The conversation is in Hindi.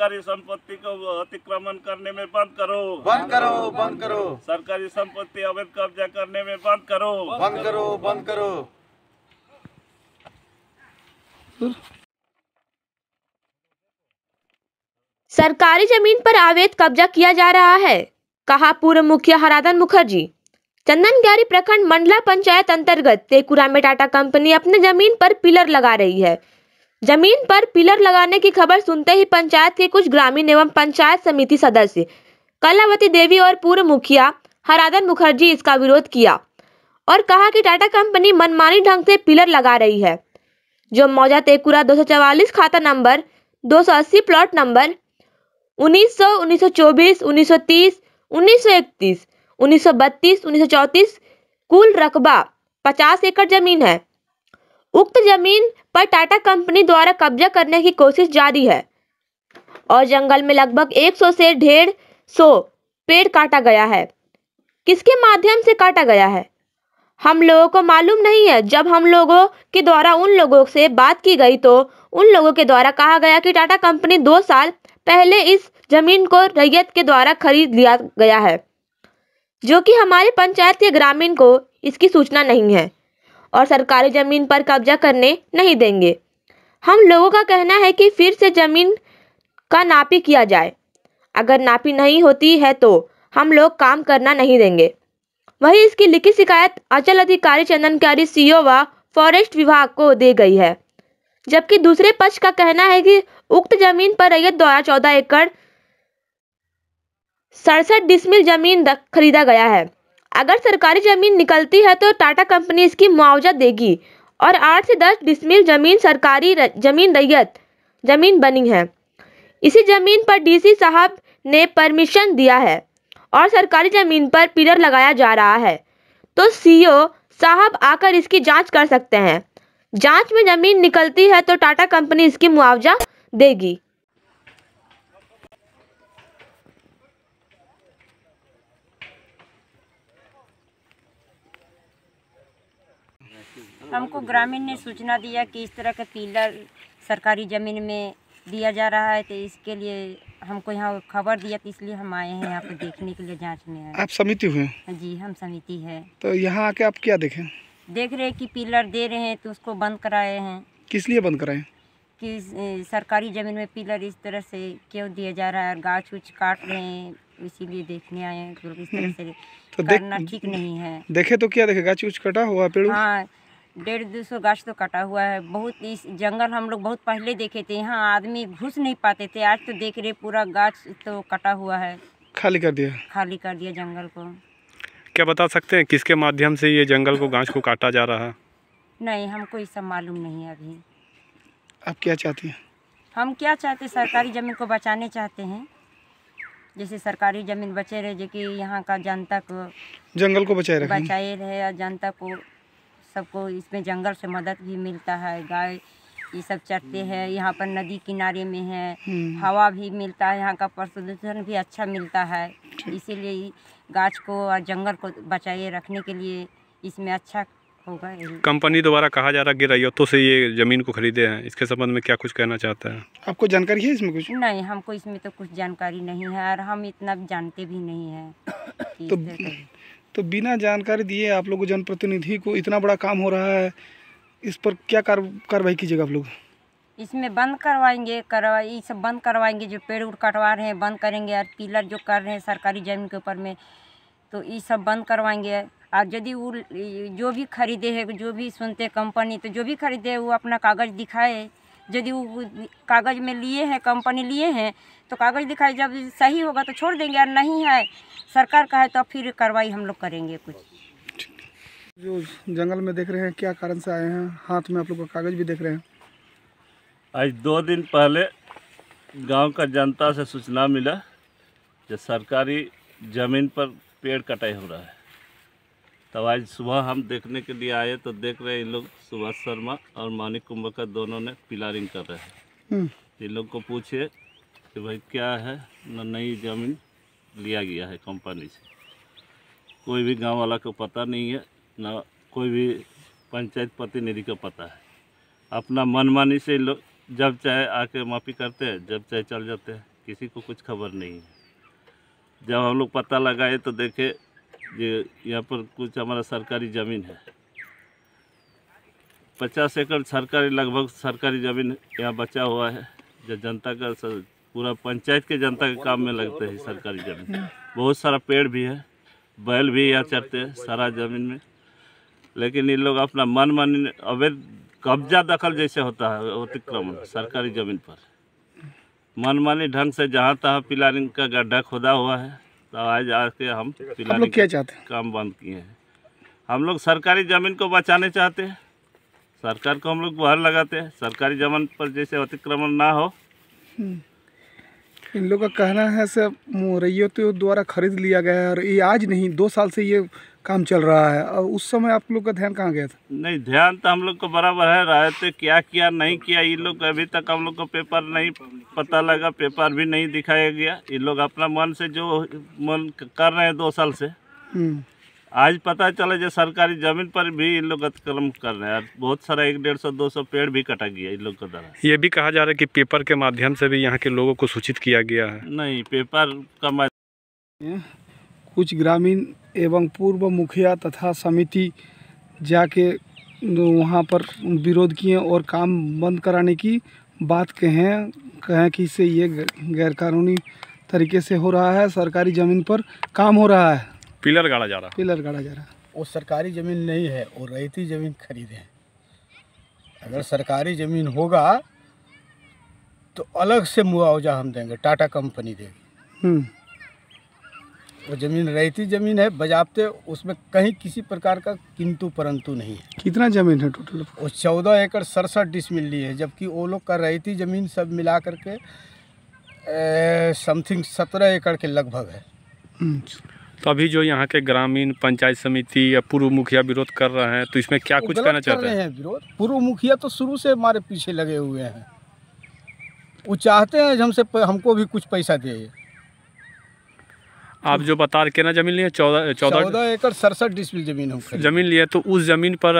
सरकारी संपत्ति को अतिक्रमण करने में बंद करो, बंद करो, बंद करो। सरकारी संपत्ति अवैध कब्जा करने में बंद करो, बंद करो, बंद करो। सरकारी जमीन पर अवैध कब्जा किया जा रहा है, कहा पूर्व मुखिया हराधन मुखर्जी। चंदनग्यारी प्रखंड मंडला पंचायत अंतर्गत तेकुरा में टाटा कंपनी अपने जमीन पर पिलर लगा रही है। जमीन पर पिलर लगाने की खबर सुनते ही पंचायत के कुछ ग्रामीण एवं पंचायत समिति सदस्य कलावती देवी और पूर्व मुखिया हराधन मुखर्जी इसका विरोध किया और कहा कि टाटा कंपनी मनमानी ढंग से पिलर लगा रही है, जो मौजा तेकुरा 244 खाता नंबर 280 प्लॉट नंबर 1900, 1924, 1930, 1931, 1932, 1934 कुल रकबा 50 एकड़ जमीन है। उक्त जमीन पर टाटा कंपनी द्वारा कब्जा करने की कोशिश जारी है और जंगल में लगभग 100 से 150 पेड़ काटा गया है। किसके माध्यम से काटा गया है हम लोगों को मालूम नहीं है। जब हम लोगों के द्वारा उन लोगों से बात की गई तो उन लोगों के द्वारा कहा गया कि टाटा कंपनी 2 साल पहले इस जमीन को रैयत के द्वारा खरीद लिया गया है, जो कि हमारे पंचायत के ग्रामीण को इसकी सूचना नहीं है और सरकारी जमीन पर कब्जा करने नहीं देंगे। हम लोगों का कहना है कि फिर से जमीन का नापी किया जाए। अगर नापी नहीं होती है तो हम लोग काम करना नहीं देंगे। वहीं इसकी लिखित शिकायत अंचल अधिकारी चंदनग्यारी सीओ व फॉरेस्ट विभाग को दी गई है, जबकि दूसरे पक्ष का कहना है कि उक्त जमीन पर रैयत द्वारा 14 एकड़ 67 डिसमिल जमीन खरीदा गया है। अगर सरकारी जमीन निकलती है तो टाटा कंपनी इसकी मुआवजा देगी और 8 से 10 डिसमिल जमीन सरकारी जमीन रैयत जमीन बनी है। इसी जमीन पर डीसी साहब ने परमिशन दिया है और सरकारी जमीन पर पिलर लगाया जा रहा है, तो सीओ साहब आकर इसकी जांच कर सकते हैं। जांच में जमीन निकलती है तो टाटा कंपनी इसकी मुआवजा देगी। हमको ग्रामीण ने सूचना दिया कि इस तरह का पिलर सरकारी ज़मीन में दिया जा रहा है, तो इसके लिए हमको यहाँ खबर दिया, तो इसलिए हम आए हैं यहाँ पर देखने के लिए, जांच में आए। आप समिति हुए? जी, हम समिति है। तो यहाँ आके आप क्या देखें? देख रहे कि पिलर दे रहे हैं तो उसको बंद कराए हैं। किस लिए बंद कराए? कि सरकारी ज़मीन में पिलर इस तरह से क्यों दिया जा रहा है, गाछ उछ काट रहे हैं, इसीलिए देखने आए हैं। तो इस तरह से तो करना ठीक नहीं है। देखे तो क्या देखे? गाछ उछ कटा हुआ पेड़? हाँ, 150-200 गाछ तो कटा हुआ है। बहुत इस जंगल हम लोग बहुत पहले देखे थे, यहाँ आदमी घुस नहीं पाते थे। आज तो देख रहे पूरा गाछ तो कटा हुआ है। खाली कर दिया? खाली कर दिया जंगल को। क्या बता सकते हैं किसके माध्यम से ये जंगल को गाछ को काटा जा रहा है? नहीं, हमको ये सब मालूम नहीं है अभी। आप क्या चाहती हैं? हम क्या चाहते, सरकारी ज़मीन को बचाने चाहते हैं। जैसे सरकारी ज़मीन बचे रहे, जो कि यहाँ का जनता को जंगल को बचाए रहे और जनता को सबको इसमें जंगल से मदद भी मिलता है। गाय ये सब चरते हैं, यहाँ पर नदी किनारे में है, हवा भी मिलता है, यहाँ का प्रदूषण भी अच्छा मिलता है। इसीलिए गाछ को और जंगल को बचाए रखने के लिए इसमें अच्छा होगा। कंपनी द्वारा कहा जा रहा है कि रैयतों से ये ज़मीन को खरीदे हैं, इसके संबंध में क्या कुछ कहना चाहता है? आपको जानकारी है इसमें कुछ? नहीं, हमको इसमें तो कुछ जानकारी नहीं है और हम इतना जानते भी नहीं हैं। तो बिना जानकारी दिए आप लोग जनप्रतिनिधि को इतना बड़ा काम हो रहा है, इस पर क्या कार्रवाई कीजिएगा आप लोग? इसमें बंद करवाएंगे, ये सब बंद करवाएंगे। जो पेड़ उड़ कटवा रहे हैं बंद करेंगे और पिलर जो कर रहे हैं सरकारी ज़मीन के ऊपर में, तो ये सब बंद करवाएंगे। और यदि वो जो भी खरीदे है, जो भी सुनते कंपनी, तो जो भी खरीदे वो अपना कागज़ दिखाए। यदि वो कागज़ में लिए हैं, कंपनी लिए हैं, तो कागज़ दिखाए। जब सही होगा तो छोड़ देंगे, और नहीं है सरकार का है तो फिर कार्रवाई हम लोग करेंगे कुछ। जो जंगल में देख रहे हैं, क्या कारण से आए हैं? हाथ में आप लोग का कागज़ भी देख रहे हैं। आज 2 दिन पहले गांव का जनता से सूचना मिला कि सरकारी ज़मीन पर पेड़ कटाई हो रहा है। तब आज सुबह हम देखने के लिए आए तो देख रहे हैं इन लोग सुभाष शर्मा और मानिक कुंभकर दोनों ने पिलरिंग कर रहे हैं। इन लोग को पूछे कि भाई क्या है, न नई ज़मीन लिया गया है कंपनी से। कोई भी गांव वाला को पता नहीं है, न कोई भी पंचायत प्रतिनिधि को पता है। अपना मनमानी से लोग जब चाहे आके माफी करते हैं, जब चाहे चल जाते हैं। किसी को कुछ खबर नहीं है। जब हम लोग पता लगाए तो देखे ये यहाँ पर कुछ हमारा सरकारी ज़मीन है, 50 एकड़ सरकारी, लगभग सरकारी ज़मीन यहाँ बचा हुआ है, जो जनता का पूरा पंचायत के जनता के काम में लगते हैं सरकारी ज़मीन। बहुत सारा पेड़ भी है, बैल भी यहाँ चरते हैं सारा ज़मीन में, लेकिन इन लोग अपना मन अवैध कब्जा दखल जैसे होता है अतिक्रमण सरकारी ज़मीन पर मनमानी ढंग से जहाँ तहाँ पिलानी का गड्ढा खोदा हुआ है। तो आज आके हम पिलानी क्या चाहते हैं? काम बंद किए हैं। हम लोग सरकारी ज़मीन को बचाने चाहते हैं, सरकार को हम लोग गुहार लगाते हैं सरकारी ज़मीन पर जैसे अतिक्रमण ना हो। इन लोगों का कहना है सब रैयतों द्वारा खरीद लिया गया है और ये आज नहीं 2 साल से ये काम चल रहा है। और उस समय आप लोग का ध्यान कहाँ गया था? नहीं, ध्यान तो हम लोग को बराबर है, रायते क्या किया नहीं किया ये लोग अभी तक हम लोग को पेपर नहीं पता लगा, पेपर भी नहीं दिखाया गया। ये लोग अपना मन से जो मन कर रहे हैं 2 साल से, आज पता चला जो सरकारी ज़मीन पर भी इन लोग अतिक्रमण कर रहे हैं। और बहुत सारा 100-150-200 पेड़ भी कटा गया इन लोग के द्वारा। ये भी कहा जा रहा है कि पेपर के माध्यम से भी यहाँ के लोगों को सूचित किया गया है। नहीं, पेपर का कुछ ग्रामीण एवं पूर्व मुखिया तथा समिति जाके वहाँ पर विरोध किए और काम बंद कराने की बात कहें कि इससे ये गैरकानूनी तरीके से हो रहा है, सरकारी ज़मीन पर काम हो रहा है, पिलर गाड़ा जा रहा है। पिलर गाड़ा जा रहा है। वो सरकारी ज़मीन नहीं है, वो रैयती ज़मीन खरीदे हैं। अगर सरकारी ज़मीन होगा तो अलग से मुआवजा हम देंगे, टाटा कंपनी देगी। वो ज़मीन रैयती ज़मीन है, बजाते उसमें कहीं किसी प्रकार का किंतु परंतु नहीं है। कितना ज़मीन है टोटल? वो 14 एकड़ 67 डिसमिल ली है, जबकि वो लोग का रैयती ज़मीन सब मिला करके समथिंग 17 एकड़ के लगभग है। तो अभी जो यहाँ के ग्रामीण पंचायत समिति या पूर्व मुखिया विरोध कर रहे हैं, तो इसमें क्या कुछ कहना चाहते हैं? विरोध पूर्व मुखिया तो शुरू से हमारे पीछे लगे हुए हैं, वो चाहते हैं हमको भी कुछ पैसा दे। आप जो बता रहे कितना जमीन लिए? 14 एकड़ 67 डिसमिल जमीन जमीन लिए, तो उस जमीन पर